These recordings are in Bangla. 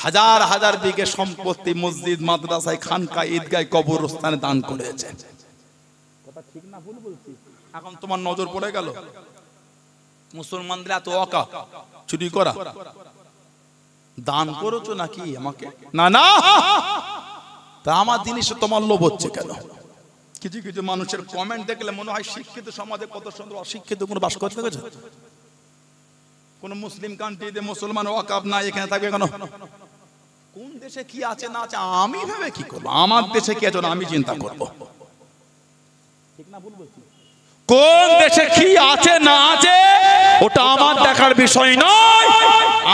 হাজার হাজার বিঘে সম্পত্তি মসজিদ, মাদ্রাসায়, খানকা, ঈদগাহ, কবরস্থানে দান করেছেন। কথা ঠিক না ভুল বলছি? এখন তোমার নজর পড়ে গেল মুসলমানদের এত অকাপ, চুরি করা, দান করেছো নাকি আমাকে? না না, তা আমার জিনিস তোমার লোভ হচ্ছে কেন? কিছু কিছু মানুষের কমেন্ট দেখলে মনে হয় শিক্ষিত সমাজে কত সুন্দর, অশিক্ষিত কোনো বাস করতে গেছে। কোন মুসলিম কান্ট্রিতে মুসলমান ওয়াকাফ নাই, এখানে থাকবে কেন? কোন দেশে কি আছে না আছে আমি ভেবে কি করবো? আমার দেশে কি আছে আমি চিন্তা করবো। ঠিক না ভুল বলছি? কোন দেশে কি আছে না আছে ওটা আমার দেখার বিষয় নয়,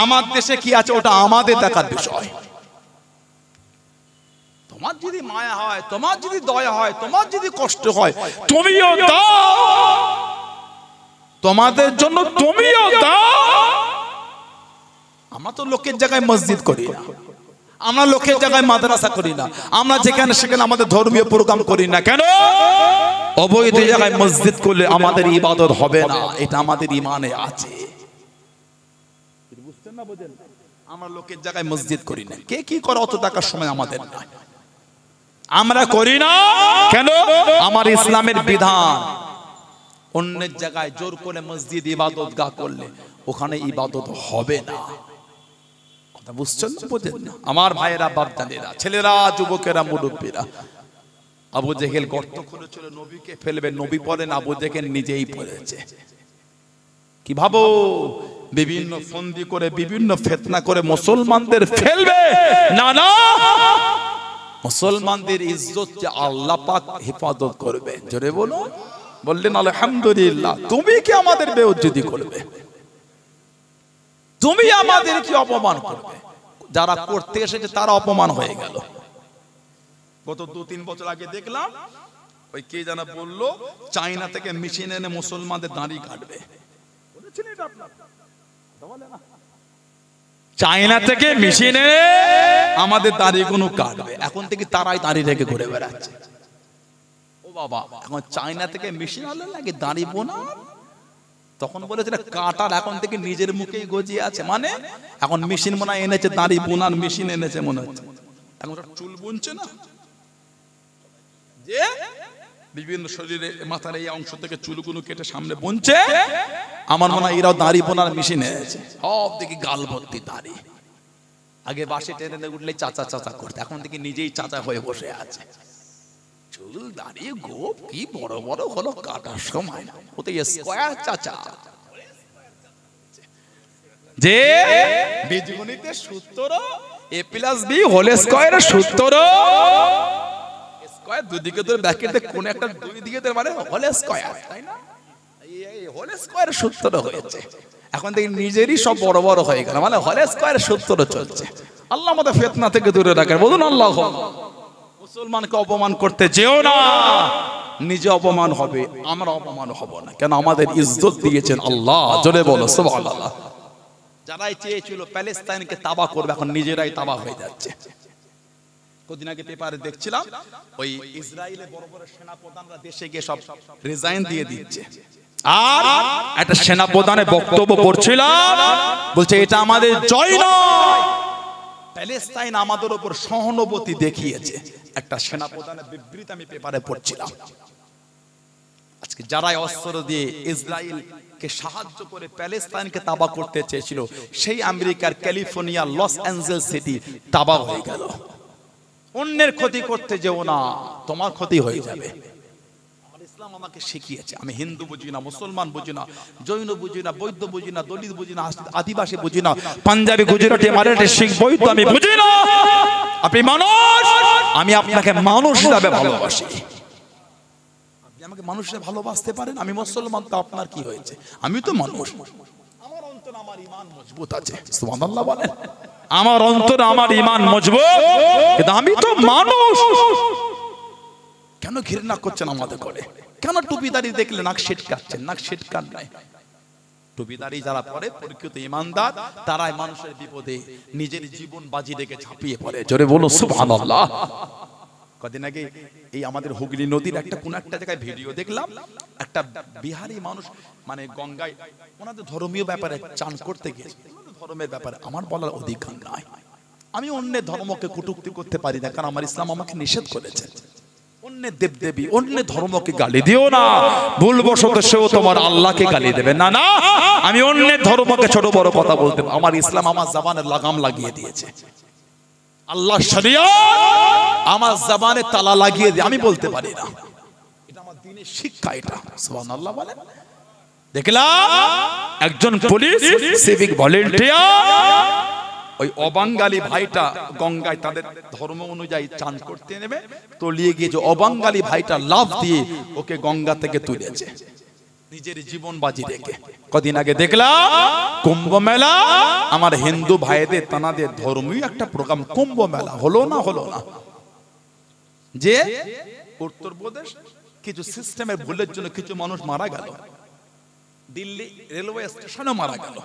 আমার দেশে কি আছে ওটা আমাদের দেখার বিষয়। তোমার যদি মায়া হয়, তোমার যদি দয়া হয়, তোমার যদি কষ্ট হয়, তুমিও দাও, তোমাদের জন্য তুমিও দাও। আমরা তো লোকের জায়গায় মসজিদ করি না, আমরা লোকের জায়গায় মাদ্রাসা করি না, আমরা যেখানে সেখানে আমাদের ধর্মীয় প্রোগ্রাম করি না। কেন? অবৈধ জায়গায় মসজিদ করলে আমাদের ইবাদত হবে না, এটা আমাদের ঈমানে আছে। বুঝছেন না? বুঝেন? আমরা লোকের জায়গায় মসজিদ করি না। কে কি করে অত টাকার সময় আমাদের নাই, আমরা করি না। কেন? আমার ইসলামের বিধান অন্যের জায়গায় জোর করে মসজিদ ইবাদত গাহ করলে ওখানে ইবাদত হবে না। কথা বুঝছেন? বুঝেন না? আমার ভাইয়েরা, বাপদাদেরা, ছেলেরা, যুবকেরা, মুরব্বীরা, আবু জেহেল গর্ত করেছিল নবীকে ফেলবে, নবী পড়েন, আবু জেহেল নিজেই পড়েছে। কি ভাবো? বিভিন্ন ফন্দি করে, বিভিন্ন ফিতনা করে মুসলমানদের ফেলবে? না না, মুসলমানদের ইজ্জত যে আল্লাহ পাক হেফাজত করবে। জোরে বলো। বললেন আলহামদুলিল্লাহ। তুমি কি আমাদের বেইজ্জতি করবে? তুমি আমাদের কি অপমান করবে? যারা করতে এসেছে তারা অপমান হয়ে গেল। গত 2-3 বছর আগে দেখলাম ওই কে জানা বললো চায়না থেকে মেশিন এনে মুসলমানদের দাড়ি কাটবে। বলেছেন এটা আপনারা? চায়না থেকে মেশিন এনে আমাদের দাড়িগুলো কাটবে। এখন থেকে তারাই দাড়ি রেখে ঘুরে বেড়াচ্ছে। ও বাবা, এখন চায়না থেকে মেশিন আনলে নাকি দাড়ি বোনা? তখন বলেছিল কাটার, এখন থেকে নিজের মুখেই গজিয়ে আছে। মানে এখন মেশিন মনে এনেছে, দাড়ি বোনার মেশিন এনেছে মনে হচ্ছে। এখন চুল বুনছে না, যে বিভিন্ন শরীরে মাথার এই অংশ থেকে চুলগুলো কেটে সামনে বুনছে। আমার মনে হয় এরাও দাড়ি বোনার মেশিন এনেছে। সব দেখি গাল ভর্তি দাড়ি। আগে বাসে ট্রেনে উঠলে চাচা চাচা করতে, এখন থেকে নিজেই চাচা হয়ে বসে আছে। চুল দাড়ি গোপ কি বড় বড় হলো, কাটার সময় না। ও তো স্কয়ার চাচা, যে বীজগণিতের সূত্র a + b হোল স্কয়ারের সূত্র, স্কয়ার দুদিকে ধরে ব্র্যাকেটে কোন একটা দুই দিকে ধরে মানে হোল স্কয়ার, তাই না? এই হোল স্কয়ারের সূত্র হয়েছে। এখন থেকে নিজেরই সব বড় বড় হয়ে গেল, মানে হোল স্কয়ারের সূত্র চলছে। আল্লাহ আমাদের ফিতনা থেকে দূরে রাখেন। বলুন আল্লাহুম্মা। মুসলমানকে অপমান করতে যেও না, নিজে অপমান হবে, আমরা অপমান হব না। কেন? আমাদের ইজ্জত দিয়েছেন আল্লাহ। জোরে বলো সুবহানাল্লাহ। যারাই চেয়েছিল প্যালেস্তাইনকে তাবা করবে, এখন নিজেরাই তাবা হয়ে যাচ্ছে। কদিন আগে পেপারে দেখছিলাম ওই ইসরায়েলের বড় বড় সেনাপ্রধানরা দেশে গিয়ে সব রিজাইন দিয়ে দিচ্ছে। আর একটা সেনাপ্রধানের বক্তব্য পড়ছিলাম, বলছে এটা আমাদের জয় নয়, প্যালেস্তাইন আমাদের উপর সহানুভূতি দেখিয়েছে। একটা সেনাপ্রধানের বিবৃতি আমি পেপারে পড়ছিলাম। আজকে যারাই অস্ত্র দিয়ে ইসরায়েলকে সাহায্য করে প্যালেস্তাইনকে তাবা করতে চেয়েছিল, সেই আমেরিকার ক্যালিফোর্নিয়া লস অ্যাঞ্জেলস সিটি তাবা হয়ে গেল। অন্যের ক্ষতি করতে যেও না, তোমার ক্ষতি হয়ে যাবে। আমার ইসলাম আমাকে শিখিয়েছে। আমি হিন্দু বুঝি না, মুসলমান বুঝি না, জৈন বুঝি না, বৌদ্ধ বুঝি না, দলিত বুঝি না, আদিবাসী বুঝি না, পাঞ্জাবি, গুজরাটি, মারাঠি, শিখ, বৌদ্ধ আমি বুঝি না। আপনি মানুষ, আমি আপনাকে মানুষ হিসাবে ভালোবাসি। আপনি আমাকে মানুষ হিসেবে ভালোবাসতে পারেন। আমি মুসলমান, তো আপনার কি হয়েছে? আমি তো মানুষ। আমার অন্তরে আমার ঈমান মজবুত আছে। সুবহানাল্লাহ বলেন। আমার অন্তরে আমার ঈমান মজবুত, কিন্তু আমি তো মানুষ। কেন ঘৃণা করছেন আমাদের করে? কেন টুপিদারি দেখলে নাক ছিটকাচ্ছেন? নাক ছিটকান নাই। টুপিদারি যারা পরে প্রকৃত ঈমানদার, তারাই মানুষের বিপদে নিজের জীবন বাজি রেখে ঝাঁপিয়ে পড়ে। জোরে বলো সুবহানাল্লাহ। কদিন আগে এই আমাদের হুগলি নদীর একটা কোন একটা জায়গায় ভিডিও দেখলাম। একটা বিহারি মানুষ মানে গঙ্গায় ওনাদের ধর্মীয় ব্যাপারে চান করতে গিয়েছে। ধর্মের ব্যাপারে আমার বলার অধিকার নাই। আমি অন্যের ধর্মকে কটূক্তি করতে পারি না, কারণ আমার ইসলাম আমাকে নিষেধ করেছে। অন্যের দেবদেবী, অন্যের ধর্মকে গালি দিও না, ভুলবশত সেও তোমার আল্লাহকে গালি দেবে না। না, আমি অন্যের ধর্মকে ছোট বড় কথা বলতে, আমার ইসলাম আমার জবানে লাগাম লাগিয়ে দিয়েছে। আল্লাহ শরিয়ত আমার জবানে তালা লাগিয়ে দিয়ে আমি বলতে পারি না, এটা আমার দ্বীনের শিক্ষা। এটা সুবহানাল্লাহ বলেন। দেখলাম একজন পুলিশ সিভিক ভলেন্টিয়ার ওই অবাঙ্গালী ভাইটা গঙ্গায় তাদের ধর্ম অনুযায়ী চান করতে নেবে, তলিয়ে গিয়ে যে অবাঙ্গালী ভাইটা লাফ দিয়ে ওকে গঙ্গা থেকে তুলেছে নিজের জীবন বাজি রেখে। কদিন আগে দেখলাম কুম্ভ মেলা, আমার হিন্দু ভাইদের তানাদের ধর্মীয় একটা প্রোগ্রাম কুম্ভ মেলা হলো না, হলো না, যে উত্তরপ্রদেশ কিছু সিস্টেমের ভুলের জন্য কিছু মানুষ মারা গেল, দিল্লি রেলওয়ে স্টেশনে মারা গেল।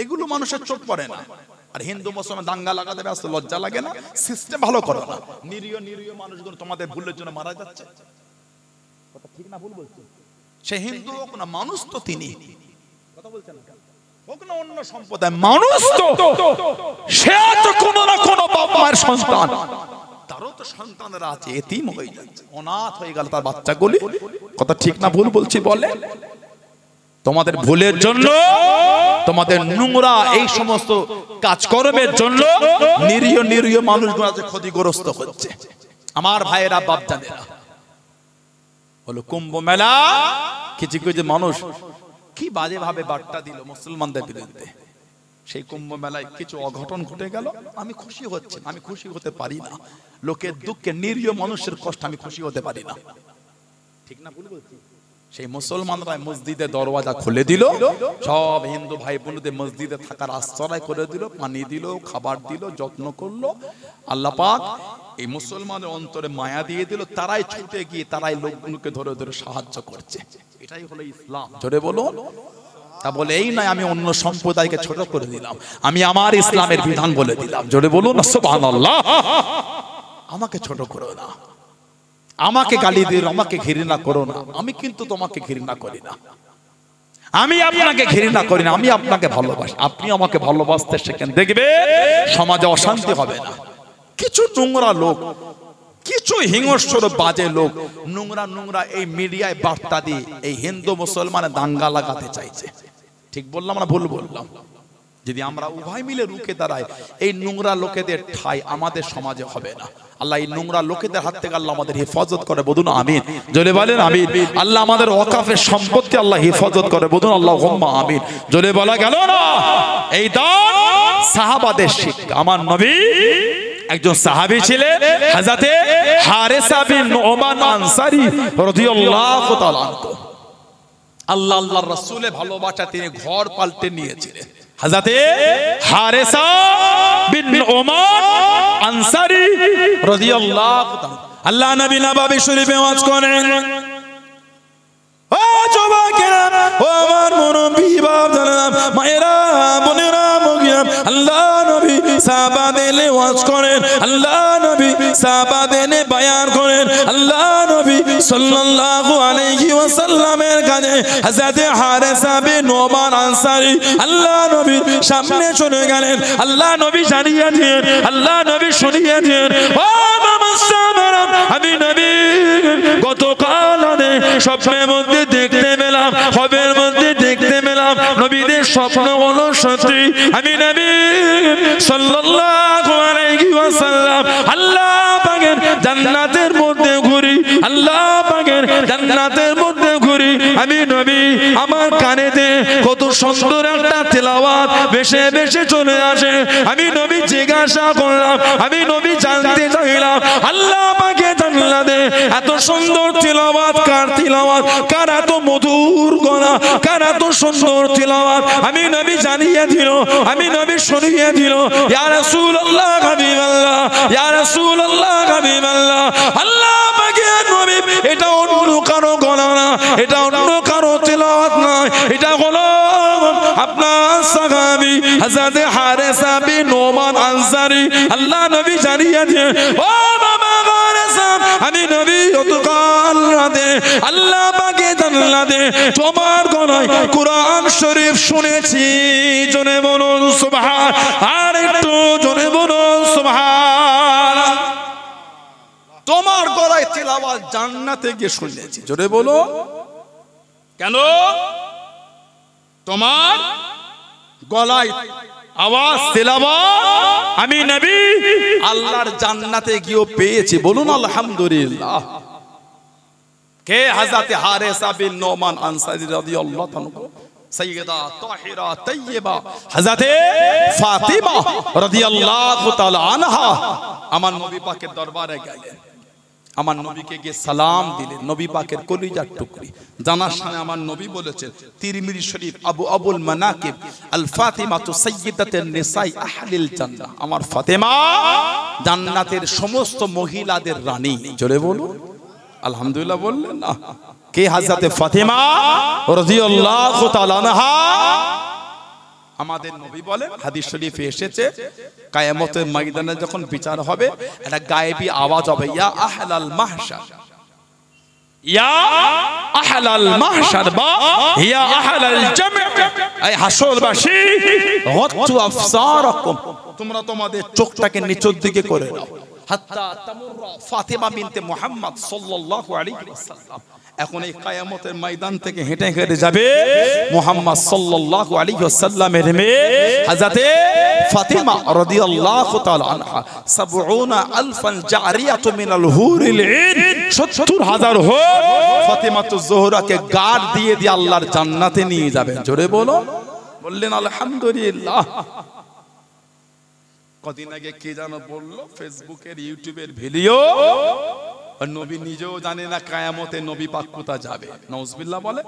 এগুলো মানুষের চোখ পড়ে না, আর হিন্দু মুসলমান দাঙ্গা লাগাতে ব্যস্ত, লজ্জা লাগে না? সিস্টেম ভালো করো না, নিরীহ নিরীহ মানুষগুলো তোমাদের ভুলের জন্য মারা যাচ্ছে। কথা ঠিক না ভুল বলছি? সে হিন্দু হোক না, মানুষ তো তিনি, কথা বলছেন না, হোক না অন্য সম্প্রদায়, মানুষ তো সে তো কোনো না কোনো বাপ মায়ের সন্তান, তারও তো সন্তানরা আছে, এতিম হয়ে যাচ্ছে, অনাথ হয়ে গেল তার বাচ্চাগুলি। কথা ঠিক না ভুল বলছি বলে? তোমাদের ভুলের জন্য, তোমাদের নোংরা এই সমস্ত কাজকর্মের জন্য নিরীহ নিরীহ মানুষগুলো আজ ক্ষতিগ্রস্ত হচ্ছে। আমার ভাইয়েরা বাপ জানেরা বলো, কুম্ভ মেলা কিছু কিছু মানুষ কি বাজে ভাবে বার্তা দিল মুসলমানদের বিরুদ্ধে। সেই কুম্ভ মেলায় কিছু অঘটন ঘটে গেল, আমি খুশি হচ্ছি, আমি খুশি হতে পারি না। লোকের দুঃখে, নিরীহ মানুষের কষ্ট আমি খুশি হতে পারি না। ঠিক না ভুল বলছি? সেই মুসলমানরা মসজিদের দরওয়াজা খুলে দিল, সব হিন্দু ভাই বোনদের মসজিদে থাকার আশ্রয় করে দিল, পানি দিল, খাবার দিল, যত্ন করলো। আল্লাহ পাক এই মুসলমানের অন্তরে মায়া দিয়ে দিল, তারাই ছুটে গিয়ে তারাই লোকগুলোকে ধরে ধরে সাহায্য করছে। এটাই হলো ইসলাম। জোরে বলুন। তা বলে এই নয় আমি অন্য সম্প্রদায়কে ছোট করে দিলাম, আমি আমার ইসলামের বিধান বলে দিলাম। জোরে বলুন সুবহানাল্লাহ। আমাকে ছোট করো না, আমাকে গালি দিও, আমাকে ঘৃণা করো না, আমি কিন্তু তোমাকে ঘৃণা করি না, আমি আপনাকে ঘৃণা করি না, আমি আপনাকে ভালোবাসি, আপনি আমাকে ভালোবাসতে শেখেন, দেখবে সমাজে অশান্তি হবে না। কিছু নোংরা লোক, কিছু হিংস্র বাজে লোক নোংরা নোংরা এই মিডিয়ায় বার্তা দিয়ে এই হিন্দু মুসলমানের দাঙ্গা লাগাতে চাইছে। ঠিক বললাম না ভুল বললাম? যদি আমরা উভয় মিলে রুখে দাঁড়াই, এই নোংরা লোকেদের ঠাঁই আমাদের সমাজে হবে না। আল্লাহ এই নোংরা লোকেদের হাত থেকে আল্লাহ আমাদের হেফাজত করে, বলুন আমিন। জোরে বলেন আমিন। আল্লাহ আমাদের ওয়াকাফের সম্পত্তি আল্লাহ হেফাজত করে, বলুন আল্লাহুম্মা আমিন। জোরে বলা গেল না? এই দান সাহাবাদের শিক্ষা। আমার নবী একজন সাহাবী ছিলেন, হযরতে হারেসা বিন নুমান আনসারী রাদিয়াল্লাহু তাআলা আনহু। আল্লাহর রাসূলের ভালোবাসা তিনি ঘর পাল্টে নিয়েছিলেন। হযরতে হারেসা বিন নুমান আনসারী রাদিয়াল্লাহু তাআলা, আল্লাহ নবী নববী শরীফে ওয়াজ করেন, ও যুবকেরা, ও আমার মুরব্বি বাপদাদা, মায়েরা, বোনেরা, মুগিয়া, আল্লাহ নবী সাহাবাদের ওয়াজ করেন, আল্লাহ নবী সাহাবাদের বয়ান করেন, আল্লাহ নবী সাল্লাল্লাহু আলাইহি ওয়াসাল্লামের কাছে হযরতে হারেসা বিন নুমান আনসারী আল্লাহ নবীর সামনে চলে গেলেন। আল্লাহ নবী জানিয়ে দিলেন, আল্লাহ নবী শুনিয়ে দিলেন, ও মামসামারা, আমি নবী গতকাল স্বপ্নের মধ্যে দেখতে পেলাম, খবরের মধ্যে দেখতে পেলাম, নবীদের স্বপ্ন হলো সত্যি। আমি নবী সাল্লাল্লাহু আলাইহি ওয়াসাল্লাম আল্লাহ পাকের জান্নাতের মধ্যে ঘুরি, আল্লাহ পাকের জান্নাতের মধ্যে ঘুরি। আমি নবী আমার কানেতে কত সুন্দর একটা তেলাওয়াত ভেসে ভেসে চলে আসে। আমি নবী জিজ্ঞাসা করলাম, আমি নবী জানতে চাইলাম, আল্লাহ পাকের জান্নাতে এত সুন্দর তেলাওয়াত কার তেলাওয়াত, কার এত মধুর গলা, কার এত সুন্দর তেলাওয়াত? আমি নবী জানিয়ে দিল, আমি নবী শুনিয়ে দিল, ইয়া রাসূলুল্লাহ হাবিবাল্লাহ, ইয়া রাসূলুল্লাহ হাবিবাল্লাহ, আল্লাহ পাকের নবী এটা অন্য কারো গলা না, এটা অন্য কারো তেলাওয়াত না, এটা হলো আপনার সাহাবী হযরত হারেসা বিন নুমান আনসারী। আল্লাহ নবী জানিয়ে দিল, ও বাবা হারেসা, আমি নবী গতকাল রাতে আল্লাহ পাকের জান্নাতে তোমার গলায় কুরআন শরীফ শুনেছি। জোরে বলুন সুবহান, আর একটু জোরে বলুন সুবহান। তিলাওয়াত জান্নাতে গিয়ে শুনেছি। জোরে বলো কেন? তোমার গলায় আওয়াজ তিলাওয়াত আমি নবী আল্লাহর জান্নাতে গিয়েও পেয়েছি। বলুন আলহামদুলিল্লাহ। কে? হযরতে হারেসা বিন নোমান আনসারী রাদিয়াল্লাহু তাআলা, সাইয়্যিদা তাহিরা তাইয়্যিবা হযরতে ফাতিমা রাদিয়াল্লাহু তাআলা আনহা আমার নবী পাকের দরবারে গেলেন, আমার নবীকে গিয়ে সালাম দিলেন। নবী পাকের কলিজার টুকরি জানার সামনে আমার নবী বলেছেন, তিরমিজি শরীফ আবুল মানাকিব আল ফাতিমাতু সাইয়্যিদাতুন নিসাই আহলিল জান্নাহ, আমার ফাতেমা জান্নাতের সমস্ত মহিলাদের রানী। জোরে বলুন আলহামদুলিল্লাহ। বললেন না? কে? হযরতে ফাতিমা রাদিয়াল্লাহু তাআলা আনহা। আমাদের নবী বলেন, হাদিস শরীফে এসেছে, কিয়ামতের ময়দানে যখন বিচার হবে একটা গায়েবী আওয়াজ হবে, ইয়া আহলাল মাহশার, ইয়া আহলাল মাহশার বা ইয়া আহলাল জামআ, এই হাসরবাসী গাত্তু আফসারাকুম, তোমরা তোমাদের চোখটাকে নিচের দিকে করে নাও। হাত্তা তামুররা ফাতিমা বিনতে মুহাম্মদ সাল্লাল্লাহু আলাইহি ওয়াসাল্লাম। এখন এই কিয়ামতের ময়দান থেকে হেঁটে হেঁটে যাবে মুহাম্মদ সাল্লাল্লাহু আলাইহি ওয়াসাল্লামের মেয়ে হযরতে ফাতিমা রাদিয়াল্লাহু তাআলা আনহা। ৭০,০০০ জারিয়াতু মিনাল হুরিল ঈন, ৭০,০০০ হুর ফাতিমাতুজ জোহরাকে গার্ড দিয়ে দিয়ে আল্লাহর জান্নাতে নিয়ে যাবেন। জোরে বলো। বললেন আলহামদুলিল্লাহ। কদিন আগে কে জানো বললো ফেসবুকের ইউটিউবের ভিডিও, নবী নিজেও জানে না কিয়ামতে নবী পাক কোথা যাবে। নাউজুবিল্লাহ বলে,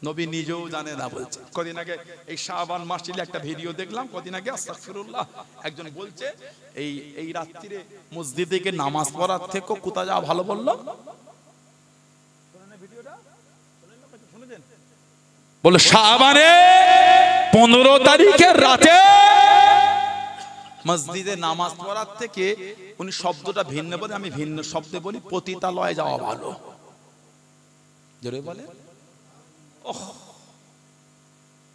নবী নিজেও জানে না বলছে। কদিন আগে এই শাবান মাসে একটা ভিডিও দেখলাম, কদিন আগে আস্তাগফিরুল্লাহ, একজন বলছে এই রাত্রিরে মসজিদে গিয়ে নামাজ পড়ার থেকে কোথা যাওয়া ভালো বললো। বলে শাবানে 15 তারিখের রাতে মসজিদে নামাজ পড়ার থেকে, উনি শব্দটা ভিন্ন বলে, আমি ভিন্ন শব্দে বলি, পতিতালয়ে যাওয়া ভালো। জোরে বলে।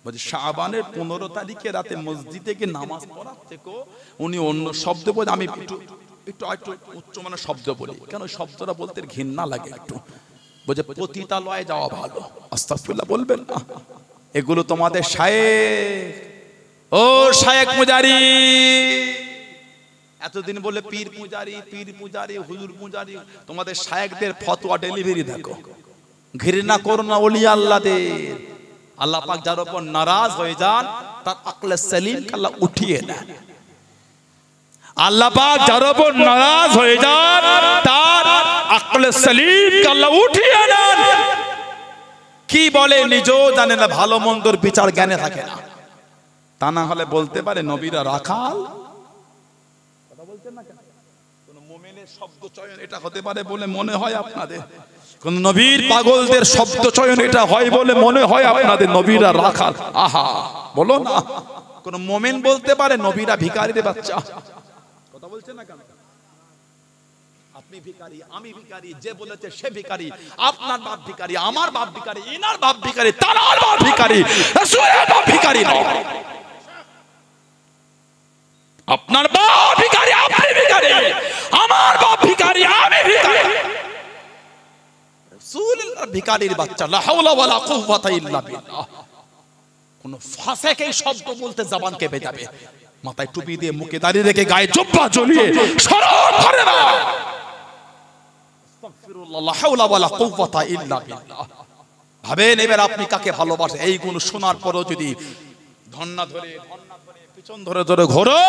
বলছে শাবানের 15 তারিখে রাতে মসজিদে গিয়ে নামাজ পড়ার থেকে উনি অন্য শব্দ বলে, আমি একটু উচ্চ মানের শব্দ বলি, কেন শব্দটা বলতে ঘৃণা লাগে একটু। বলছে পতিতালয়ে যাওয়া ভালো। আস্তাগফিরুল্লাহ বলবেন না। এগুলো তোমাদের শায়েখ, ও শায়েখ পূজারি, এতদিন বলে পীর পূজারি হুজুর পূজারি, তোমাদের শায়েখদের ফতোয়া ডেলিভারি দেখো। ঘৃণা করো না ওলি আল্লাহদের। আল্লাহ পাক যার উপর নারাজ হয়ে যান তার আকলে সেলিম আল্লাহ উঠিয়ে নেন। আল্লাহ পাক যার উপর নারাজ হয়ে যান তার আকলে সেলিম আল্লাহ উঠিয়ে নেন। কি বলে নিজেও জানে না, ভালো মন্দর বিচার জ্ঞানে থাকে না। তা না হলে বলতে পারে নবীরা রাখাল। কথা বলছেন না কেন? কোন মুমিনের শব্দ চয়ন এটা হতে পারে বলে মনে হয় আপনাদের? কোন নবীর পাগলদের শব্দ চয়ন এটা হয় বলে মনে হয় আপনাদের নবীরা রাখাল? আহা বলো না। কোন মুমিন বলতে পারে নবীরা ভিখারির বাচ্চা? কথা বলছেন না কেন? আপনি ভিখারি, আমি ভিখারি, যে বলেছে সে ভিখারি। আপনার বাপ ভিখারি, আমার বাপ ভিখারি, ইনার বাপ ভিখারি, তার বাপ ভিখারি, রাসূলের বাপ ভিখারি নয়। আপনার বাপ ভিখারি, আপনি ভিখারি, আমার বাপ ভিখারি, আমি ভিখারি। রাসূলুল্লাহ ভিখারির বাচ্চা। লা হাওলা ওয়ালা কুওয়াতা ইল্লা বিল্লাহ। কোন ফাসিক এই শব্দ বলতে জবান কেঁপে যাবে। মাথায় টুপি দিয়ে, মুখে দাঁড়িয়ে রেখে, গায়ে জুব্বা ঝুলিয়ে শরম করে না। আস্তাগফিরুল্লাহ, লা হাওলা ওয়ালা কুওয়াতা ইল্লা বিল্লাহ। ভাবেন এবার আপনি কাকে ভালোবাসেন। এই গুণ শোনার পরও যদি ধন্না ধরে পিছন ধরে ধরে ঘোরো,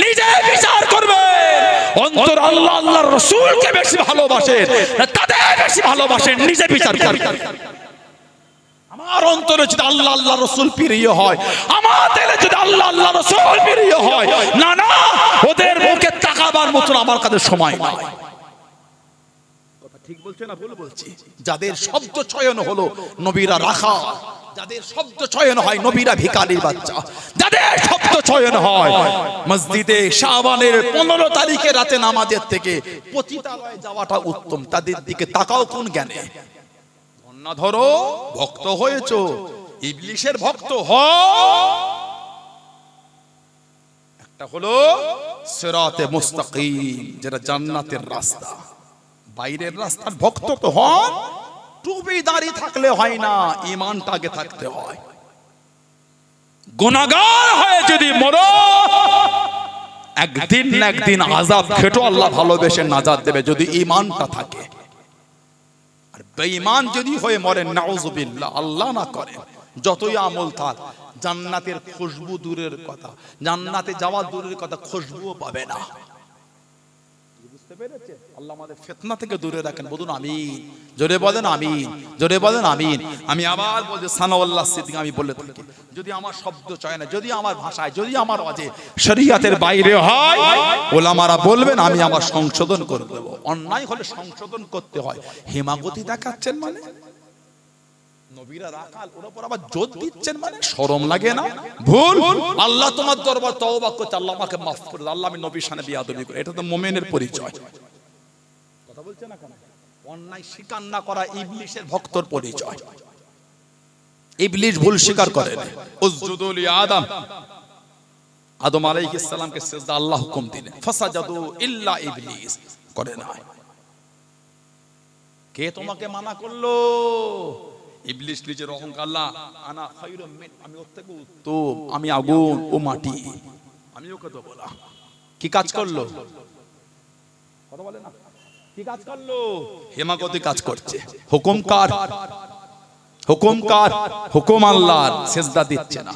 নিজে বিচার করবেন। অন্তর আল্লাহ আল্লাহর রাসূলকে বেশি ভালোবাসেন, তাদের বেশি ভালোবাসেন, নিজে বিচার করবেন। আমার অন্তরে যদি আল্লাহ আল্লাহ রাসূল প্রিয় হয়, আমাদের যদি আল্লাহ আল্লাহ রাসূল প্রিয় হয়, না না ওদের মুখে তাকাবার মতো আমার কাছে সময় নাই। কথা ঠিক বলছে না ভুল বলছি? যাদের শব্দ চয়ন হলো নবীরা রাখা, যাদের শব্দ চয়ন হয় নবীরা ভিখারির বাচ্চা, যাদের শব্দ চয়ন হয় মসজিদে শাবানের 15 তারিখে রাতে নামাজের থেকে পতিতালয়ে যাওয়াটা উত্তম, তাদের দিকে তাকাও কোন জ্ঞানে? ধন্না ধরো, ভক্ত হয়েছো, ইবলিশের ভক্ত হও। একটা হলো সিরাতে মুস্তাকিম, যেটা জান্নাতের রাস্তা। বাইরের রাস্তার ভক্ত তো হন, টুপি দাড়ি থাকলে হয় না, ঈমানটা আগে থাকতে হয়। গুনাহগার হয়ে যদি মরো, একদিন না একদিন আযাব খেটো আল্লাহ ভালোবেসে নাজাত দেবে যদি ঈমানটা থাকে। আর বেঈমান যদি হয়ে মরে, নাউযুবিল্লাহ, আল্লাহ না করে, যতই আমল থাক, জান্নাতের খুশবু দূরের কথা, জান্নাতে যাওয়া দূরের কথা, খুশবুও পাবে না। বুঝতে পেরেছেন? আল্লাহ আমাদের ফিতনা থেকে দূরে রাখেন। বলুন আমিন, জোরে বলেন আমিন, জোরে বলেন আমিন। আমি আবার বলছি, সানাউল্লাহ সিদ্দিক আমি বলে থাকি, যদি আমার শব্দ চয় না, যদি আমার ভাষায়, যদি আমার ওয়াজে শরীয়তের বাইরে হয়, ওলামারা বলবেন, আমি আমার সংশোধন করে দেব। অন্যায় হলে সংশোধন করতে হয়। হিমাগতি দেখাচ্ছেন মানে, নবীরা রাখাল, ওর উপর আবার জোর দিচ্ছেন মানে, শরম লাগে না? ভুল, আল্লাহ তোমার দরবার তওবা করতে, আল্লাহ আমাকে মাফ করে দাও, আল্লাহ আমি নবীর সামনে বিয়াদবি করি, এটা তো মুমিনের পরিচয়। কথা বলছেন না কেন? অন্যায় স্বীকার না করা ইবলিসের ভক্তর পরিচয়। ইবলিস ভুল স্বীকার করে না। উসজুদু লি আদম, আদম আলাইহিস সালামকে সিজদা আল্লাহ হুকুম দিলেন, ফাসাজাদু ইল্লা ইবলিস, করে না। কে তোমাকে মানা করলো? ইবলিস নিজের অহংকার, আল্লাহ আনা খায়রুম মিন, আমি ওর থেকে উত্তম, আমি আগুন, ও মাটি, আমি ওকে তো বলা। কি কাজ করলো? কথা বলে না, কি কাজ করলো? হিমাগতি কাজ করছে। হুকুম কার? হুকুম কার? হুকুম আল্লাহর। সিজদা দিচ্ছে না।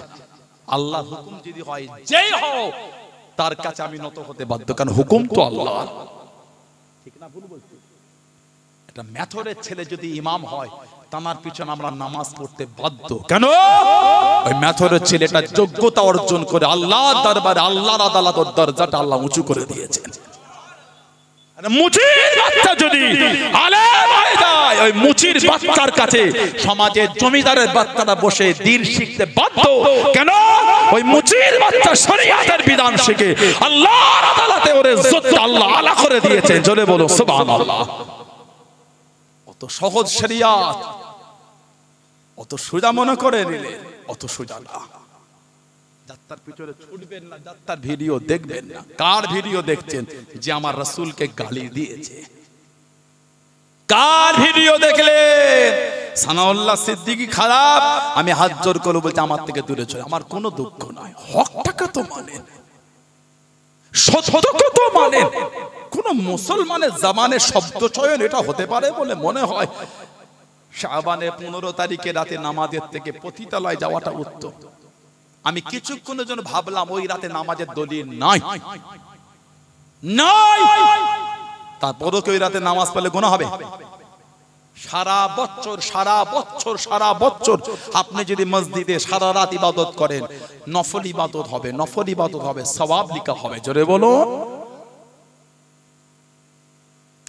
আল্লাহর হুকুম যদি হয়, যেই হও, তার কাছে আমি নত হতে বাধ্য, কারণ হুকুম তো আল্লাহর। ঠিক না ভুল বলছি? এটা মেথরের ছেলে যদি ইমাম হয়, তার পিছনে আমরা নামাজ পড়তে বাধ্য। কেন? ওই মেথরের ছেলেটা যোগ্যতা অর্জন করে আল্লাহর দরবারে, আল্লাহর আদালতের দরজাটা আল্লাহ উঁচু করে দিয়েছেন। মুচির বাচ্চা যদি আলেম হয়ে যায়, ওই মুচির বাচ্চার কাছে সমাজের জমিদারের বাচ্চারা বসে দ্বীন শিখতে বাধ্য। কেন? ওই মুচির বাচ্চা শরীয়তের বিধান শিখে আল্লাহর আদালতে ওর ইজ্জত আল্লাহ আলা করে দিয়েছেন। জোরে বলো সুবহানাল্লাহ। অত সহজ শরীয়ত, অত সোজা মনে করে নিলে, অত সোজা না। যাত্রার পিছনে ছুটবেন না, যাত্রার ভিডিও দেখবেন না। কার ভিডিও দেখছেন? যে আমার রাসূলকে গালি দিয়েছে। কার ভিডিও দেখলেন? সানাউল্লাহ সিদ্দিকী খারাপ, আমি হাত জোর করে বলছি আমার থেকে দূরে চলে, আমার কোনো দুঃখ নাই। হকটাকে তো মানেন, সত্যকে তো মানেন। কোন মুসলমানের জামানে শব্দ চয়ন এটা হতে পারে বলে মনে হয়? শাবানের 15 তারিখে রাতে নামাজের থেকে পতিতালয় যাওয়াটা উত্তম। আমি কিছুক্ষণের জন্য ভাবলাম ওই রাতে নামাজের দলিল নাই, নাই, তারপরও কি ওই রাতে নামাজ পড়লে গুনাহ হবে? সারা বছর সারা বছর সারা বছর আপনি যদি মসজিদে সারা রাত ইবাদত করেন, নফল ইবাদত হবে, নফল ইবাদত হবে, সওয়াব লিখা হবে। জোরে বলো।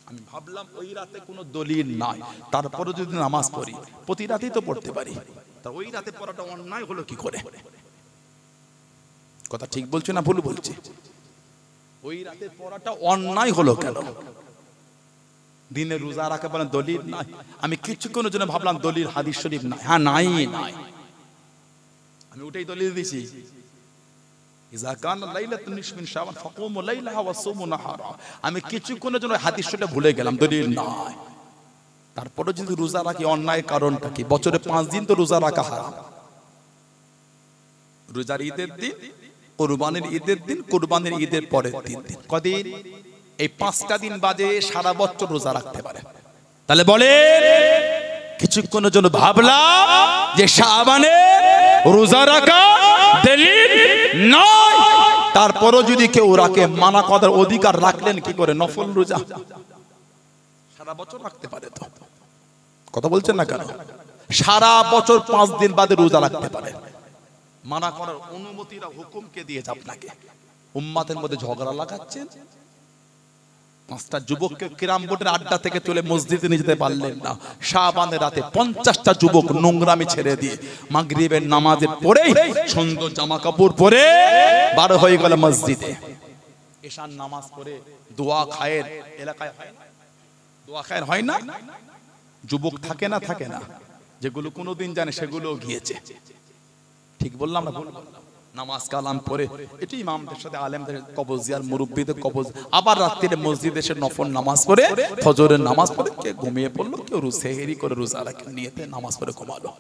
আমি ভাবলাম ওই রাতে কোনো দলিল নাই, তারপরে যদি নামাজ পড়ি, প্রতি রাতেই তো পড়তে পারি, তা ওই রাতে পড়াটা অন্যায় হলো কি করে? কথা ঠিক বলছি না ভুল বলছি? ওই রাতে পড়াটা অন্যায় হলো কেন? দিনে রোজা রাখা বলেন দলিল নাই। আমি কিছুক্ষণের জন্য ভাবলাম দলিল হাদিস শরীফ নাই। হ্যাঁ, নাই নাই, আমি ওটাই দলিল দিছি। ইজা কানা লাইলাতুন নিসফ মিন শাবান ফাকুমু লাইলাহা ওয়া সুমু নাহারা। আমি কিছুক্ষণের জন্য হাদিস শরীফটা ভুলে গেলাম, দলিল নাই। তারপরে যদি রোজা রাখি, অন্যায় কারণটা কি? বছরে 5 দিন তো রোজা রাখা হারাম। রোজার ঈদের দিন, কুরবানির ঈদের দিন, কুরবানির ঈদের পরের 3 দিন, কদিন? এই 5টা দিন বাদে সারা বছর রোজা রাখতে পারে। তাহলে বলে কিছুক্ষণের জন্য ভাবলাম যে শাবানে রোজা রাখা দলিল নাই, তারপরও যদি কেউ রাখে, মানা করার অধিকার রাখলেন কি করে? নফল রোজা সারা বছর রাখতে পারে তো। কথা বলছেন না কেন? সারা বছর 5 দিন বাদে রোজা রাখতে পারে। মানা করার অনুমতিরা হুকুমকে দিয়েছে আপনাকে। উম্মাতের মধ্যে ঝগড়া লাগাচ্ছেন। 5টা যুবককে কিরাম বোর্ডের আড্ডা থেকে চলে মসজিদে নিয়ে যেতে পারলেন না। শাবানের রাতে 50টা যুবক নোংরামি ছেড়ে দিয়ে মাগরিবের নামাজের পরেই সুন্দর জামা কাপড় পরে বার হয়ে গেল মসজিদে। এশার নামাজ পড়ে দোয়া খায়ের এলাকায় হয় না? দোয়া খায়ের হয় না? যুবক থাকে না? থাকে না। যেগুলো কোনোদিন জানে সেগুলো গিয়েছে। ঠিক বললাম না ভুল বললাম? নামাজ কালাম পড়ে এটি ইমামদের সাথে আলেমদের কবজ জিয়ার মুরব্বিদের কবজ, আবার রাত্রিরে মসজিদে এসে নফল নামাজ পড়ে ফজরের নামাজ পড়ে কে ঘুমিয়ে পড়লো, কেউ সেহরি করে রোজা রাখে নিয়েতে নামাজ পড়ে ঘুমালো।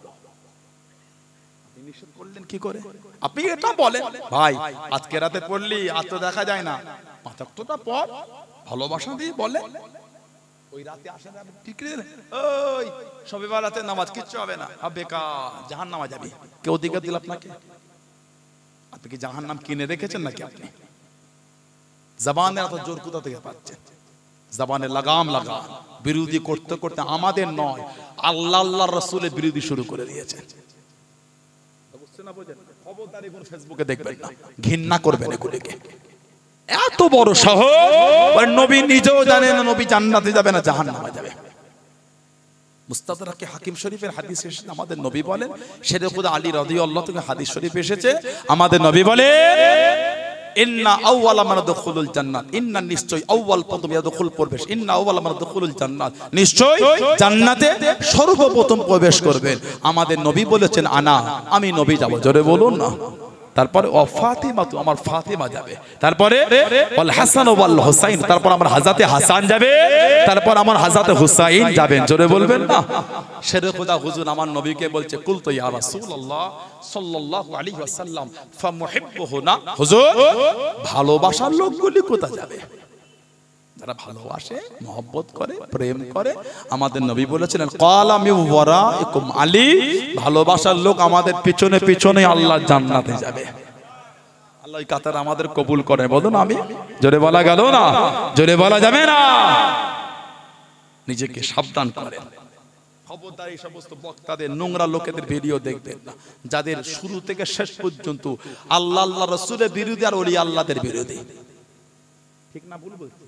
নিষেধ করলেন কি করে? আপনি এটা বলেন ভাই আজকে রাতে পড়লি আজ তো দেখা যায় না, 5 ওয়াক্তটা পড়, ভালোবাসা দিয়ে বলে ওই রাতে আসে না ঠিক রে ওই সবে বেলাতে নামাজ কিচ্ছু হবে না, বেকার জাহান্নামে যাবি। কে অধিকার দিল আপনাকে? আপনি কি জাহান্নাম কিনে রেখেছেন নাকি? আপনি জবানের এত জোর কোথা থেকে পাচ্ছেন? জবানে লাগাম বিরোধী করতে করতে আমাদের নয় আল্লাহ আল্লাহর রাসূলের বিরোধী শুরু করে দিয়েছেন। বুঝছেন না? বুঝেন? খবরদারি কোন ফেসবুকে দেখবেন না, ঘৃণা করবেন এগুলোকে। এত বড় শহর নবী নিজেও জানেন না নবী জান্নাতে যাবে না জাহান্নামে যাবে। মুস্তাদরাকে হাকিম শরীফের হাদিস এসেছে, আমাদের নবী বলেন, শেরে খুদা আলী রাদিয়াল্লাহু থেকে হাদিস শরীফ এসেছে, আমাদের নবী বলেন ইন্না আউওয়ালা মান দুখুলুল জান্নাত, ইন্না নিশ্চয় আউওয়াল প্রথম ইয়াদখুল প্রবেশ, ইন্না আউওয়ালা মান দুখুলুল জান্নাত, নিশ্চয় জান্নাতে সর্বপ্রথম প্রবেশ করবেন। আমাদের নবী বলেছেন আনা, আমি নবী যাব, জোরে বলুন না। তারপরে ও ফাতিমা, তো আমার ফাতিমা যাবে, তারপরে ওয়াল হাসান ওয়াল হুসাইন, তারপর আমার হযরতে হাসান যাবে, তারপর আমার হযরতে হুসাইন যাবেন, জোরে বলবেন না। শেরে খুদা হুজুর আমার নবীকে বলছে কুলতু ইয়া রাসূলুল্লাহ সাল্লাল্লাহু আলাইহি ওয়াসাল্লাম ফামুহিব্বুহুনা, হুজুর ভালোবাসার লোকগুলি কোথায় যাবে? যারা ভালোবাসে, মহব্বত করে, প্রেম করে। আমাদের নবী বলেছিলেন ক্বালা মিন ওয়ারাইকুম আলী, ভালোবাসার লোক আমাদের পিছনে পিছনে আল্লাহ জান্নাতে যাবে। আল্লাহ এই কাতার আমাদের কবুল করে, বলুন আমি। জোরে বলা গেল না, জোরে বলা যাবে না। নিজেকে সাবধান করেন, খবরদার এই সমস্ত বক্তাদের নোংরা লোকেদের ভিডিও দেখবেন না, যাদের শুরু থেকে শেষ পর্যন্ত আল্লাহ আল্লাহ রাসূলের বিরোধী আর ওলি আল্লাহদের বিরোধী। ঠিক না ভুল বলছি?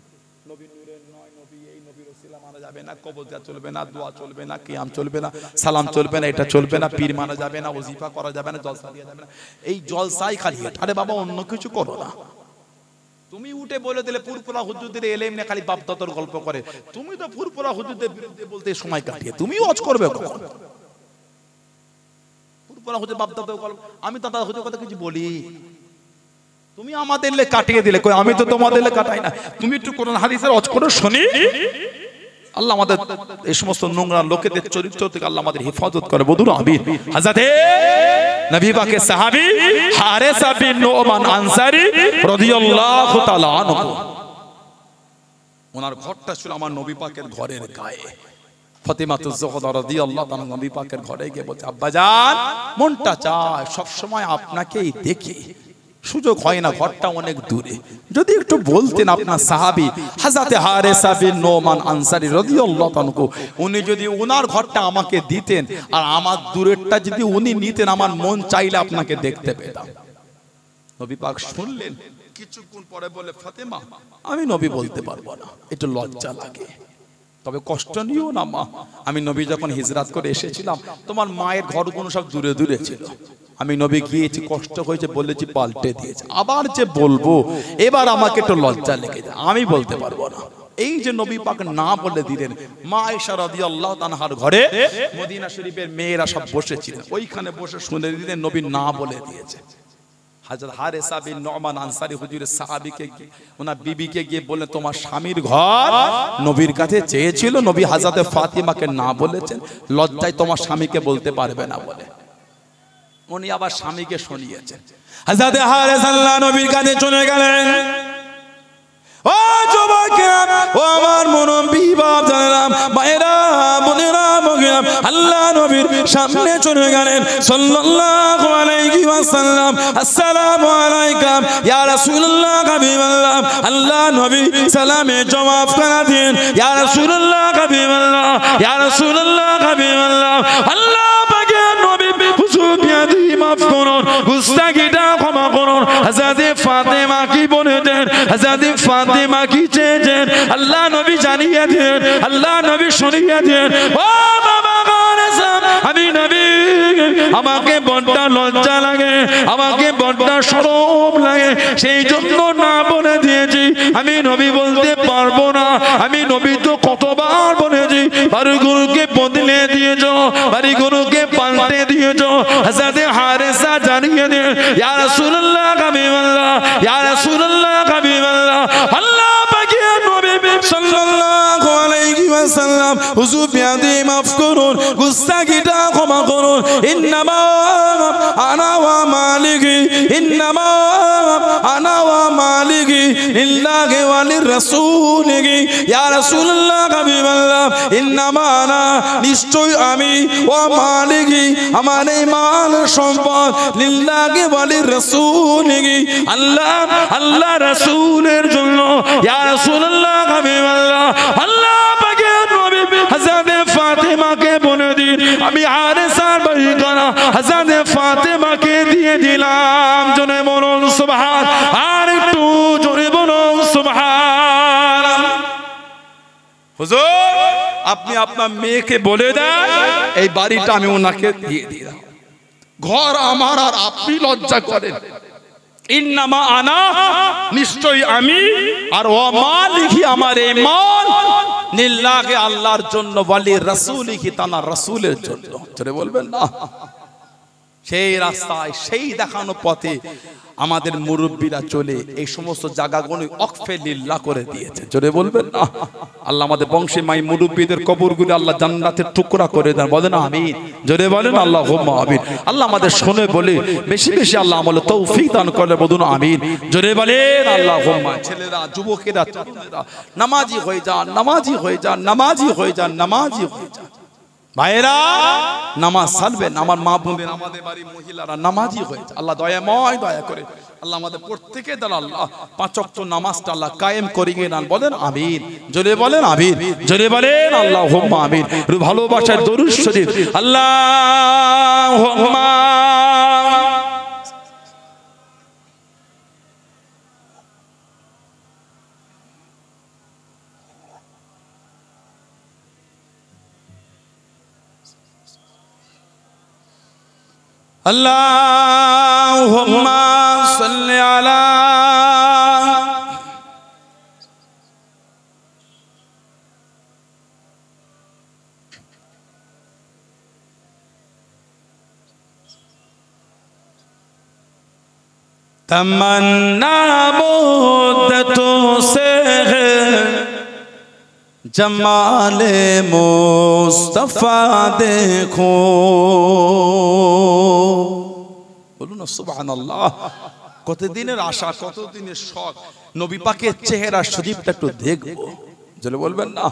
নবী নূরের নয়, নবী এই নবীর ওসিলা মানা যাবে না, কবর দেওয়া চলবে না, দোয়া চলবে না, কিয়াম চলবে না, সালাম চলবে না, এটা চলবে না, পীর মানা যাবে না, ওজিফা করা যাবে না, জলসা দেওয়া যাবে না। এই জলসাই খালি, আরে বাবা অন্য কিছু করো না। তুমি উঠে বলে দিলে পুরপুরা হুজুরদের এলেম নিয়ে খালি বাপ দাদার গল্প করে, তুমি তো পুরপুরা হুজুরদের বিরুদ্ধে বলতে সময় কাটিয়ে তুমিও ওয়াজ করবে কখন? পুরপুরা হুজুর বাপ দাদার গল্প, আমি তো দাদা হুজুর কথা কিছু বলি, তুমি আমাদের লে কাটিয়ে দিলে, কই আমি তো তোমাদের লে কাটাই না। তুমি একটু কোরআন হাদিসের ওয়াজ করো শুনি। আল্লাহ আমাদের এই সমস্ত নোংরা লোকেদের চরিত্র থেকে আল্লাহ আমাদের হেফাজত করে, বলুন আমিন। হযরতে নবী পাকের সাহাবী হারেসা বিন নুমান আনসারী রাদিয়াল্লাহু তাআলা আনহু, ওনার ঘরটা ছিল আমার নবী পাকের ঘরের গায়ে। ফাতিমাতুজ জোহরা রাদিয়াল্লাহু তাআলা নবী পাকের ঘরে গিয়ে বলছে, আব্বাজান মনটা চায় সব সময় আপনাকেই দেখি, সুযোগ হয় না, ঘরটা অনেক দূরে, যদি একটু বলতেন। আপনার সাহাবী হযরতে হারেসা বিন নুমান আনসারী রাদিয়াল্লাহু তাআলা, উনি যদি ওনার ঘরটা আমাকে দিতেন আর আমার দূরেরটা যদি উনি নিতেন, আমার মন চাইলে আপনাকে দেখতে পেতাম। নবী পাক শুনলেন, কিছুক্ষণ পরে বলে, ফাতেমা আমি নবী বলতে পারবো না, একটু লজ্জা লাগে, তবে কষ্ট নিও না মা, আমি নবী যখন হিজরত করে এসেছিলাম তোমার মায়ের ঘরগুলো সব দূরে দূরে ছিল, আমি নবী গিয়েছি, কষ্ট হয়েছে, বলেছি পাল্টে দিয়েছে, আবার যে বলবো এবার আমাকে একটু লজ্জা লেগে যায়, আমি বলতে পারবো না। এই যে নবী পাক না বলে দিলেন, মা আয়েশা রাদিয়াল্লাহু তাআলার ঘরে মদিনা শরীফের মেয়েরা সব বসেছিলেন, ওইখানে বসে শুনে দিলেন নবী না বলে দিয়েছে। হযরত হারেসা বিন নুমান আনসারী হুজুরের সাহাবীকে ওনার বিবিকে গিয়ে বললেন, তোমার স্বামীর ঘর নবীর কাছে চেয়েছিল, নবী হযরতে ফাতিমাকে না বলেছেন, লজ্জায় তোমার স্বামীকে বলতে পারবে না বলে। উনি আবার স্বামীকে শুনিয়েছেন। হযরতে হারেসা নবীর কাছে চলে গেলেন, ও যুবকেরা, ও আমার মুরব্বি বাপজানেরা, মায়েরা, বোনেরা, মগিরা, আল্লাহ নবীর সামনে চলে গেলেন সাল্লাল্লাহু আলাইহি ওয়াসাল্লাম, আসসালামু আলাইকুম ইয়া রাসূলুল্লাহ হাবিবাল্লাহ, আল্লাহ নবী সালামে জবাব করে দিন, ইয়া রাসূলুল্লাহ হাবিবাল্লাহ, ইয়া রাসূলুল্লাহ হাবিবাল্লাহ, আল্লাহ পাকের নবী হুজুর বিয়াদি মাফ করুন, গুস্তাখিটা ক্ষমা করুন। হযরতে ফাতেমা কি বলেছেন, হযরতে ফাতেমা কি চেয়েছেন, আল্লাহ নবী জানিয়ে দেন, আল্লাহ নবী শুনিয়ে দেন। ও বাবা আমি নবী, আমাকে বড্ড লজ্জা লাগে, আমাকে বড্ড শরম লাগে, সেই জন্য না বলে দিয়েছি, আমি নবী বলতে পারবো না। আমি নবী তো কতবার বলেছি, বাড়িগুলোকে বদলে দিয়েছ, বাড়িগুলোকে পাল্টে দিয়েছ। হযরতে হারেসা জানিয়ে দেন, ইয়া রাসূলুল্লাহ দিলাম হুজুর বিয়াদি মাফ করুন গুস্তাখিটা ক্ষমা করুন ইন্নামা আনা ওয়া মালিকি ইন্নামা আনা ওয়া মালিকি লিল্লাহি ওয়া লিররাসূলিহি ইয়া রাসূলুল্লাহ হাবিবাল্লাহ ইন্নামা আনা নিশ্চয় আমি ওয়া মালিকি আমার এই মাল সম্পদ লিল্লাহি ওয়া লিররাসূলিহি আল্লাহ রাসূলের জন্য ইয়া রাসূলুল্লাহ হাবিবাল্লাহ আল্লাহ পাকের নবী হযরত ফাতেমাকে বলে দিন আমি হারেসার বাড়িখানা হযরত ফাতেমাকে দিয়ে দিলাম জোরে বলুন সুবহান আর একটু জোরে বলুন সুবহান হুজুর আপনি আপনার মেয়েকে বলে দেন এই বাড়িটা আমি ওনাকে দিয়ে দিলাম ঘর আমার আর আপনি লজ্জা করেন ইন্নামা আনা নিশ্চয় আমি আর ওয়া মালিকি আমার এই মাল লিল্লাহি আল্লাহর জন্য ওয়ালি রাসূলিহি তাআলা রাসূলের জন্য জোরে বলবেন না সেই রাস্তায় সেই দেখানো পথে আমাদের মুরব্বীরা চলে এই সমস্ত জায়গাগুলো ওয়াকফে লিল্লাহ করে দিয়েছে জোরে বলবেন না আল্লাহ আমাদের বংশে মাই মুরব্বীদের কবরগুলো আল্লাহ জান্নাতের টুকরা করে দেন বলেন আমিন জোরে বলেন আল্লাহুম্মা আমিন আল্লাহ আমাদের শুনে বলে বেশি বেশি আল্লাহ আমলে তৌফিক দান করে বলুন আমিন জোরে বলেন আল্লাহুম্মা ছেলেরা যুবকেরা তরুণেরা নামাজি হয়ে যান নামাজি হয়ে যান নামাজি হয়ে যান নামাজি হয়ে যান ভাইরা নামাজ সালবেন আমার মা বোনের আমাদের বাড়ির মহিলারা নামাজি হয়েছে আল্লাহ দয়াময় দয়া করে আল্লাহ আমাদের প্রত্যেকে দ্বারা আল্লাহ পাঁচ ওয়াক্ত নামাজটা আল্লাহ কায়েম করিয়ে নেন বলেন আমিন জোরে বলেন আমিন জোরে বলেন আল্লাহুম্মা আমিন ভালোবাসার দরুদ শরীফ আল্লাহুম্মা Allahumma salli ala तमन्ना मुद्दतों से है जमाले मुस्तफा देखो বলুন সুবহানাল্লাহ কতদিনের আশা কতদিনের শখ নবী পাকের চেহারা শরীফটা একটু দেখব জলে বলবেন না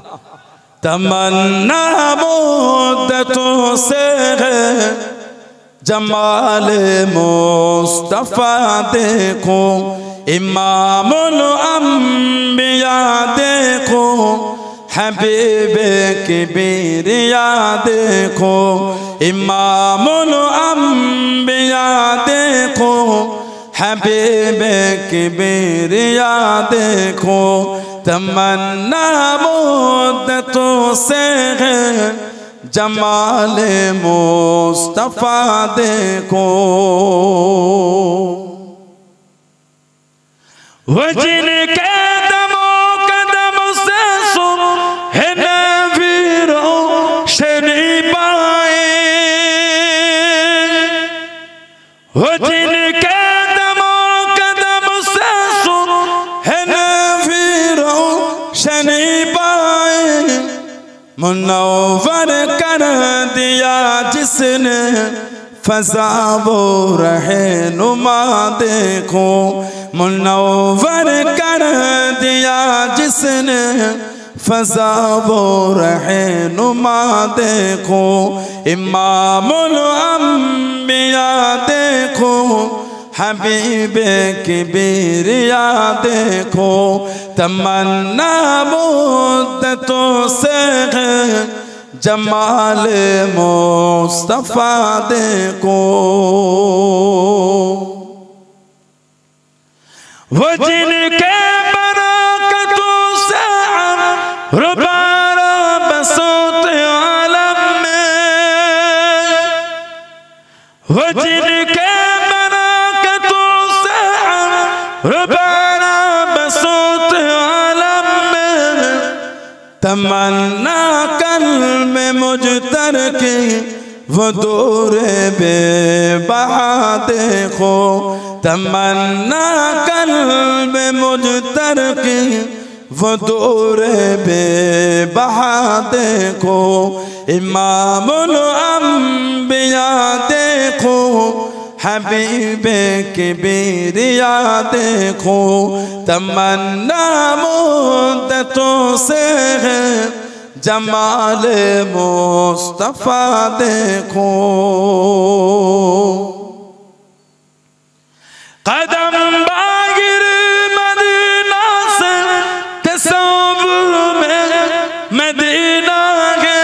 तमन्ना मुद्दतों से है जमाले मुस्तफा देखो इमामुल अंबिया देखो हबीबे किबरिया देखो इमामुल अंबिया देखो हबीबे किबरिया देखो तमन्ना मुद्दतों से है जमाले मुस्तफा देखो वो जिनके वो जिनके दमो कदम से सुन है नफीरों शनि पाए मुनव्वर कर दिया जिसने फज़ा वो रहनुमा देखो मुनव्वर कर दिया जिसने फज़ा वो रहनुमा देखो इमामुल अंबिया देखो हबीबे किबरिया देखो तमन्ना मुद्दतों से है जमाले मुस्तफा देखो वो जिनके वो जिनके बरकतों से रबाना बसोत आलम में तमन्ना कल्ब में मुजतर के वो दूरे बेबहा देखो तमन्ना कल्ब में मुजतर के वो दूर बेबहा देखो, इमामुल अंबिया देखो, हबीबे किबरिया देखो, तमन्ना मुद्दतों से है जमाल मुस्तफा देखो। कदम बागिर मदीना से तसव्वुर में मदीना है,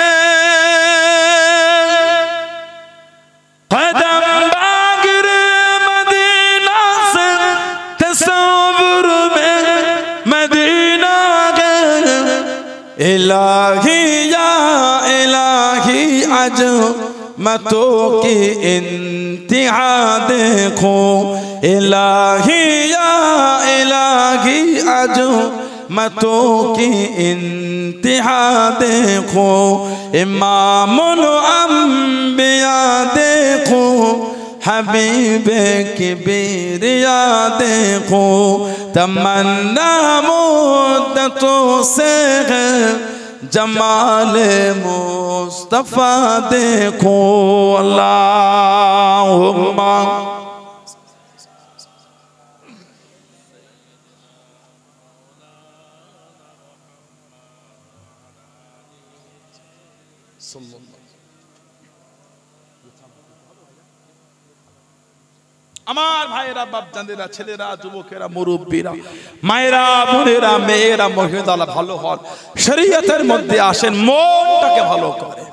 कदम बागिर मदीना से तसव्वुर में मदीना है। इलाही या इलाही अज़मतों की इंतिहा देखो, इलाही या इलाही अज़मतों की इंतिहा देखो, इमामुल अंबिया देखो, हबीबे किबरिया देखो, तमन्ना मुद्दतों से है जमाल मुस्तफा देखो। अल्लाहुम्मा আমার ভাইয়েরা, বাপজানেরা, ছেলেরা, যুবকেরা, মুরব্বীরা, মায়েরা, বোনেরা, মেয়েরা, মহিলারা ভালো হন, শরীয়তের মধ্যে আসেন, মনটাকে ভালো করে।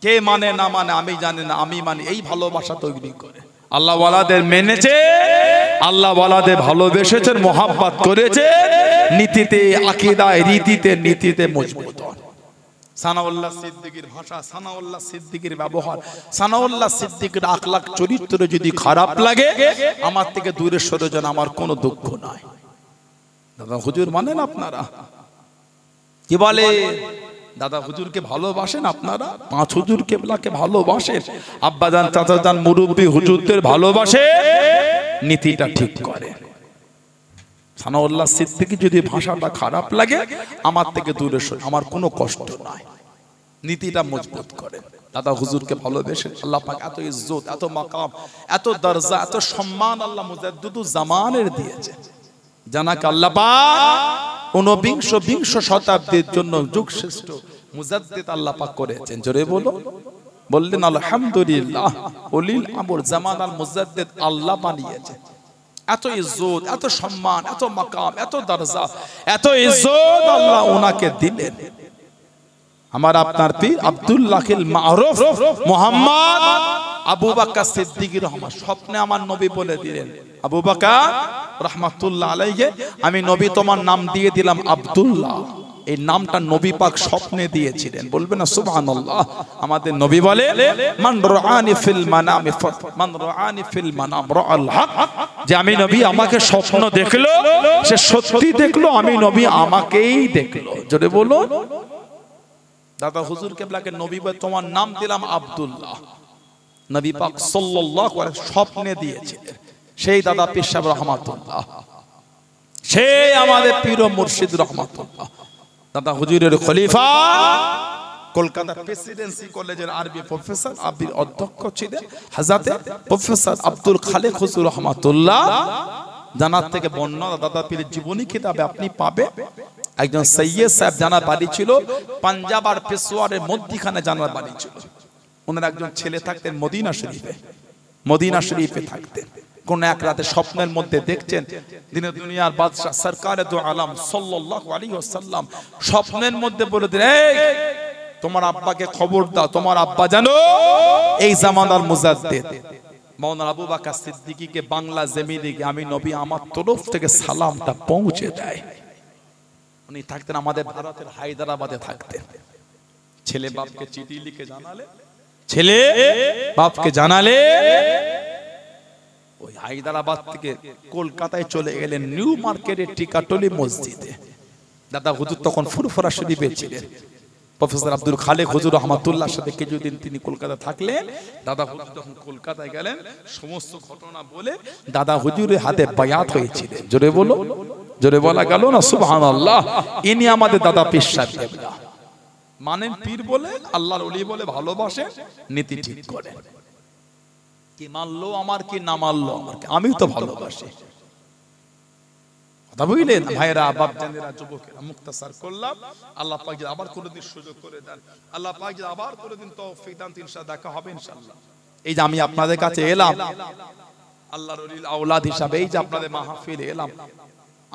কে মানে না মানে আমি জানি না, আমি মানি, এই ভালোবাসা তৈরি করে। আল্লাহ ওয়ালাদের মেনেছে, আল্লাহ ওয়ালাদের ভালোবেসেছেন, মোহাব্বত করেছে, নীতিতে, আকীদায়, রীতিতে, নীতিতে মজবুত হন। সানাউল্লাহ সিদ্দিকীর ভাষা, সানাউল্লাহ সিদ্দিকীর ব্যবহার, সানাউল্লাহ সিদ্দিকীর আখলাক চরিত্র যদি খারাপ লাগে, আমার থেকে দূরে সরে যান, আমার কোনো দুঃখ নাই। দাদা হুজুর মানেন আপনারা? কি বলে? দাদা হুজুরকে ভালোবাসেন আপনারা? পাঁচ হুজুর কেবলাকে ভালোবাসেন? আব্বাজান, চাচাজান, মুরব্বী হুজুরদের ভালোবাসে, নীতিটা ঠিক করে। সানাউল্লাহ সিদ্দিকী যদি ভাষাটা খারাপ লাগে, আমার থেকে দূরে সরে, আমার কোনো কষ্ট নাই, নীতিটা মজবুত করে। দাদা হুজুরকে ভালোবেসে আল্লাহ পাক এত ইজ্জত, এত মাকাম, এত দরজা, এত সম্মান আল্লাহ মুজাদ্দিদুজ জামানের দিয়েছে। জানাকে আল্লাহ পাক ২৯ শতাব্দীর জন্য যুগশ্রেষ্ঠ মুজাদ্দিদ আল্লাহ পাক করেছেন। জোরে বলো, বললেন আলহামদুলিল্লাহ। ওলিল আমর জামানাল মুজাদ্দিদ আল্লাহ বানিয়েছে। এত ইজ্জত, এত সম্মান, এত মাকাম, এত দরজা, এত ইজ্জত আল্লাহ ওনাকে দিলেন। আমার আপনার পীর আব্দুল্লাহিল মারুফ মুহাম্মদ আবু বকর সিদ্দিকী রহমান স্বপ্নে আমার নবী বলে দিলেন, আবু বকর রাহমাতুল্লাহ আলাইহি, আমি নবী তোমার নাম দিয়ে দিলাম আব্দুল্লাহ। এই নামটা নবী পাক স্বপ্নে দিয়েছিলেন। বলবেন না সুবহানাল্লাহ? আমাদের নবী বলে, মান রাআনি ফিল মানামি মান রাআনি ফিল মানাম রাআল হক, যে আমি নবী আমাকে স্বপ্ন দেখলো, সে সত্যি দেখলো, আমি নবী আমাকেই দেখলো। জোরে বলো। দাদা হুজুর কেবলাকে নবী বলে তোমার নাম দিলাম আব্দুল্লাহ, নবী পাক সাল্লাল্লাহু আলাইহি স্বপ্নে দিয়েছিলেন। সেই দাদা পীর সাহেব রহমাতুল্লাহ, সেই আমাদের পীর ও মুর্শিদ রহমাতুল্লাহ, দাদা হুজুরের খলিফা, কলকাতা প্রেসিডেন্সি কলেজের আরবি প্রফেসর, আরবির অধ্যক্ষ ছিলেন হযরতে প্রফেসর আব্দুল খালেক হুজুর রহমাতুল্লাহ। জানার থেকে বর্ণনা দাদা পীরের জীবনী কিতাবে আপনি পাবে। একজন সৈয়দ সাহেব জানার বাড়ি ছিল পাঞ্জাব আর পেশোয়ারের মধ্যখানে, জানার বাড়ি ছিল। ওনার একজন ছেলে থাকতেন মদিনা শরীফে, মদিনা শরীফে থাকতেন। কোন এক রাতে স্বপ্নের মধ্যে দেখছেন দিনে দুনিয়ার বাদশা সরকারে দু আলম সাল্লাল্লাহু আলাইহি ওয়াসাল্লাম স্বপ্নের মধ্যে বলে দিলেন, এই তোমার আব্বাকে খবর দাও, তোমার আব্বা জানো এই জামানার মুজাদ্দিদ মাওলানা আবু বকর সিদ্দিকীকে বাংলা জমিনে গিয়ে আমি নবী আমার তরফ থেকে সালামটা পৌঁছে দেয়। উনি থাকতেন আমাদের ভারতের হায়দ্রাবাদে থাকতেন। ছেলে বাপকে চিঠি লিখে জানালে, ছেলে বাপকে জানালে, ওই হায়দ্রাবাদ থেকে কলকাতায় চলে গেলেন নিউ মার্কেটের টিকাটলি মসজিদে। দাদা হুজুর তখন ফুরফুরা শরীফে ছিলেন। প্রফেসর আব্দুল খালেক হুজুর রহমাতুল্লাহর সাথে কিছুদিন তিনি কলকাতা থাকলেন। দাদা হুজুর যখন কলকাতায় গেলেন সমস্ত ঘটনা বলে দাদা হুজুরের হাতে বায়াত হয়েছিলেন। জোরে বলো, জোরে বলা গেল না সুবহানাল্লাহ। ইনি আমাদের দাদা পীর সাহেব কেবলা, মানেন পীর বলে, আল্লাহর ওলি বলে ভালোবাসেন, নীতি ঠিক করেন। কি মানলো আমার, কি না মানলো আমার, আমি তো ভালোবাসি। কথা বুঝলেন ভাইরা, বাপজানেরা, যুবকেরা, মুক্তাসার করলাম। আল্লাহ পাক যদি আবার কোনোদিন সুযোগ করে দেন, আল্লাহ পাক যদি আবার কোনোদিন তৌফিক দেন, ইনশাআল্লাহ দেখা হবে ইনশাআল্লাহ। এই যে আমি আপনাদের কাছে এলাম আল্লাহর ওলির আওলাদ হিসাবে, এই যে আপনাদের মাহফিলে এলাম,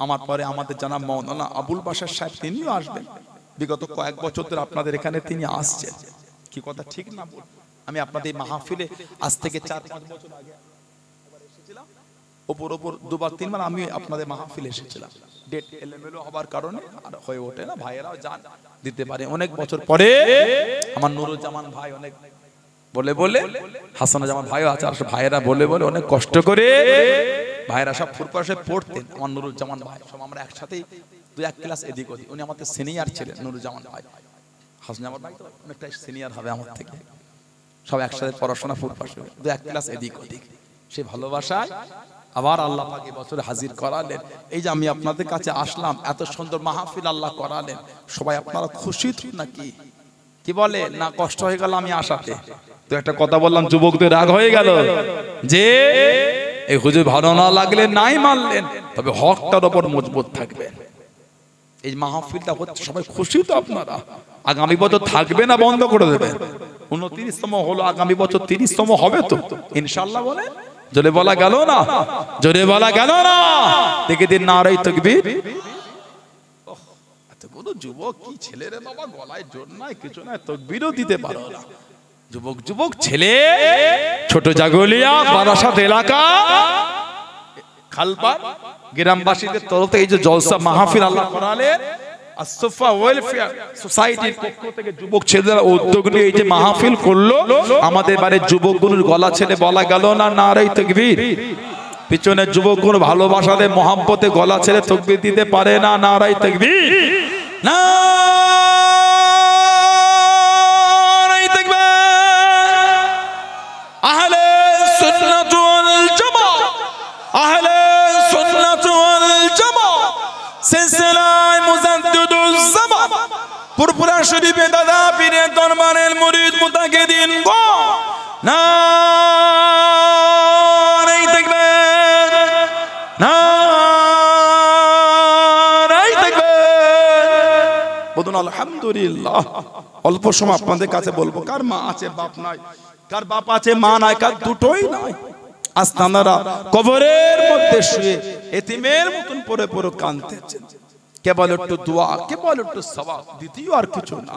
আমার পরে আমাদের জানাব মাওলানা আবুল বাশার সাহেব তিনিও আসবেন। বিগত কয়েক বছর ধরে আপনাদের এখানে তিনি আসছেন। কি কথা ঠিক না বল? আমি আপনাদের মাহফিলে আজ থেকে 4-5 বছর আগে এসেছিলাম, ওপর দুবার তিনবার আমি আপনাদের মাহফিলে এসেছিলাম। ডেট এলোমেলো হবার কারণে আর হয়ে ওঠে না, ভাইয়েরাও জান দিতে পারে। অনেক বছর পরে আমার নুরুজ্জামান ভাই অনেক বলে হাসানুজ্জামান ভাইও আছে, আর ভাইয়েরা বলে অনেক কষ্ট করে ভাইয়েরা সব ফুরফুরে পড়তেন। আমার নুরুজ্জামান ভাই সব আমরা একসাথে 2-1 ক্লাস এদিক ওদিক, উনি আমাদের সিনিয়র ছিলেন নুরুজ্জামান ভাই। হাসানুজ্জামান ভাই তো অনেকটা সিনিয়র হবে আমার থেকে, সব একসাথে পড়াশোনা ফুরফুরে 2-1 ক্লাস এদিক ওদিক। সেই ভালোবাসায় আবার আল্লাহ পাক এই বছর হাজির করালেন। এই যে আমি আপনাদের কাছে আসলাম, এত সুন্দর মাহফিল আল্লাহ করালেন। সবাই আপনারা খুশি তো নাকি? কি বলে না কষ্ট হয়ে গেল আমি আসাতে? তো একটা কথা বললাম, যুবকদের রাগ হয়ে গেল যে এই হুজুর ভালো না লাগলে নাই মানলেন, তবে হকটার উপর মজবুত থাকবেন। এই মাহফিলটা হচ্ছে, সবাই খুশি তো আপনারা? আগামী বছর থাকবে না বন্ধ করে দেবেন? 29তম হলো, আগামী বছর 30তম হবে তো ইনশাআল্লাহ। বলে জোরে বলা গেল না, জোরে বলা গেল না? দেখে দিন নারায়ে তাকবীর। এতগুলো যুবক, কি ছেলে রে বাবা, গলায় জোর নাই, কিছু নাই, তাকবীরও দিতে পারো না। যুবক ছেলে, ছোট জাগলিয়া বারাসাত এলাকা খালপাড় গ্রামবাসীদের তরফ থেকে এই যে জলসা মাহফিল আল্লাহ করালেন, আসফা ওয়েলফেয়ার সোসাইটির পক্ষ থেকে যুবক ছেলেরা উদ্যোগ নিয়ে এই যে মাহফিল করলো, আমাদের বাড়ির যুবকগুলোর গলা ছেড়ে বলা গেল না নারায়ে তাকবীর। পিছনের যুবকগুলো ভালোবাসাতে মহব্বতে গলা ছেড়ে তাকবীর দিতে পারে না, নারায়ে তাকবীর। না আহলে সুন্নাত ওয়াল জামাত, আহলে সুন্নাত ওয়াল জামাত সিলসিলায়ে মুজাদ্দিদুজ জামান পুরপুরা শরীফে দাদা পীরের দরবারের মুরিদ মুতাকিদিন গো নারায়ে তাকবীর, নারায়ে তাকবীর। বলুন আলহামদুলিল্লাহ। অল্প সময় আপনাদের কাছে বলবো, কার মা আছে বাপ নাই, কার বাপ আছে মা নাই, কার দুটোই নাই, আস্তানারা কবরের মধ্যে শুয়ে এতিমের মতন পড়ে পড়ে কাঁদতেছেন। কেবল একটু দোয়া, কেবল একটু সওয়াব, দ্বিতীয় আর কিছু না।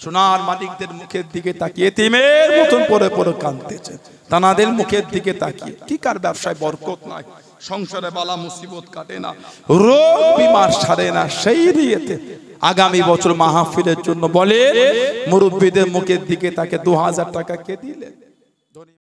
সোনার মালিকদের মুখের দিকে তাকিয়ে এতিমের মতন পড়ে পড়ে কাঁদতেছেন, তানাদের মুখের দিকে তাকিয়ে। কি কার ব্যবসায় বরকত নাই, সংসারে বালা মুসিবত কাটে না, রোগ বিমার সারে না, সেই নিয়েতে আগামী বছর মাহফিলের জন্য বলে মুরব্বীদের মুখের দিকে তাকে 2000 টাকা কে দিলেন?